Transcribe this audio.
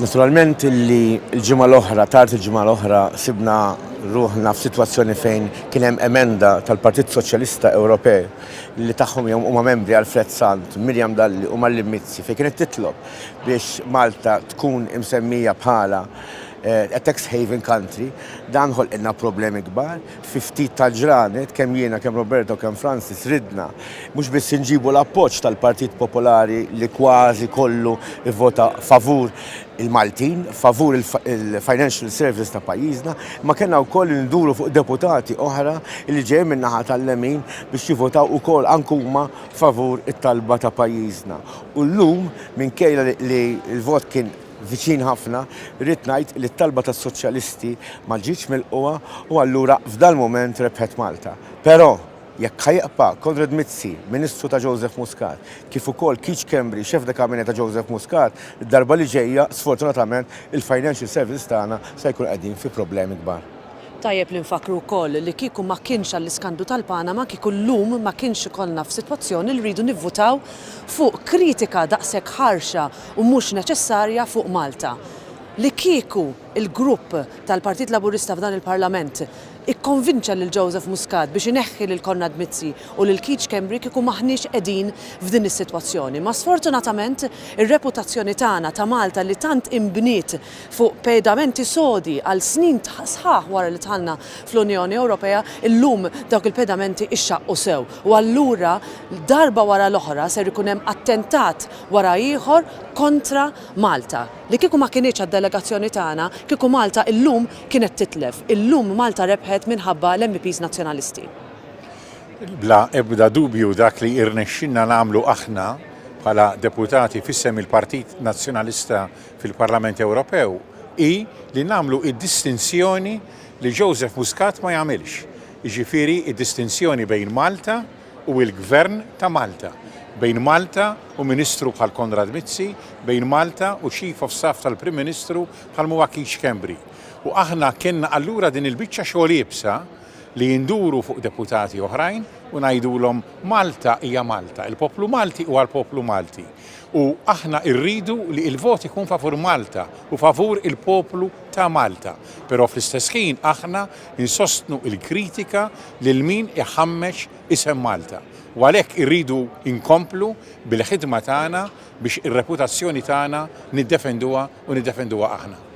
Naturalment li l-ġimgħa l-oħra, tard il-ġimgħa l-oħra sibna ruħna f'sitwazzjoni fejn kien hemm emenda tal-Partit Soċjalista Ewropej li tagħhom huma membri Alfred Sant, Mirjam Dalli u Mallim Mizzi fejn kienet titlob biex Malta tkun imsemmija bħala a tax haven country. Dan ħolqilna problemi kbar, fi ftit tal-ġranet kemm jiena kemm Roberto kemm Francis ridna mhux biss inġibu l-appoġġ tal-Partit Popolari li kważi kollu ivvota favur il-Maltin, favur il-financial service ta' pajjiżna, ma kellna wkoll nduru fuq deputati oħra li ġej min-naħa tal-lemin biex jivvotaw ukoll anke huma favur it-talba ta' pajjiżna. U llum minkejja li l-vot kien viċin ħafna, rrid ngħid li t-talba tas-soċjalisti ma ġietx milquha u allura f'dal mument rebħet Malta. Però jekk ħajqpa' Konrad Mizzi, Ministru ta' Joseph Muscat, kif ukoll Keith Schembri, Xef de Kabinet ta' Joseph Muscat, id-darba li ġejja sfortunatament il-financial service tagħna se jkun qegħdin fi problemi kbar. Tajjeb li nfakru wkoll li kieku ma kienx għall-iskandlu tal-Panama kieku llum ma kienx ikollna f'sitwazzjoni li rridu nivvutaw fuq kritika daqshekk ħarxa u mhux neċessarja fuq Malta. Li kieku il-grupp tal-Partit Laburista f'dan il-Parlament ikkonvinċa lil Joseph Muscat biex ineħħi lil Konrad Mizzi u lil Keith Schembri kieku maħniex qegħdin f'din is-sitwazzjoni. Ma sfortunatament ir-reputazzjoni tagħna ta' Malta li tant imbniet fuq pedamenti sodi għal snin sħaħ wara li tħallna fl-Unjoni Ewropea, illum dawk il-pedamenti ixxaqqu sew. U allura darba wara l-oħra ser ikun hemm attentat wara ieħor kontra Malta. Li kieku ma kienx għad-delegazzjoni tagħna, kieku Malta illum kienet titlef. Illum Malta rebħet minħabba l-MPs nazzjonalisti. Bla ebda dubju dak li irnexxinna nagħmlu aħna bħala deputati fissem il-Partit Nazzjonalista fil-Parlament Ewropew hi li nagħmlu id-distinzjoni li Joseph Muscat ma jagħmilx. Jiġifieri id-distinzjoni bejn Malta u l-Gvern ta' Malta. Bejn Malta u Ministru bħal Konrad Mizzi, bejn Malta u Chief of Staff tal-Prim Ministru bħal Keith Schembri. U aħna kienna allura din il-biċċa xogħol jibsa li jinduru fuq deputati oħrajn u ngħidulhom Malta hija Malta, il-poplu Malti huwa l-poplu Malti. U aħna rridu li l-vot ikun favur Malta u favur il-poplu ta' Malta. Però fl-istess ħin aħna insostnu il-kritika lil min iħammex isem Malta. U għalhekk irridu inkomplu bil-ħidma tagħna biex ir-reputazzjoni tagħna niddefenduha u niddefenduha aħna.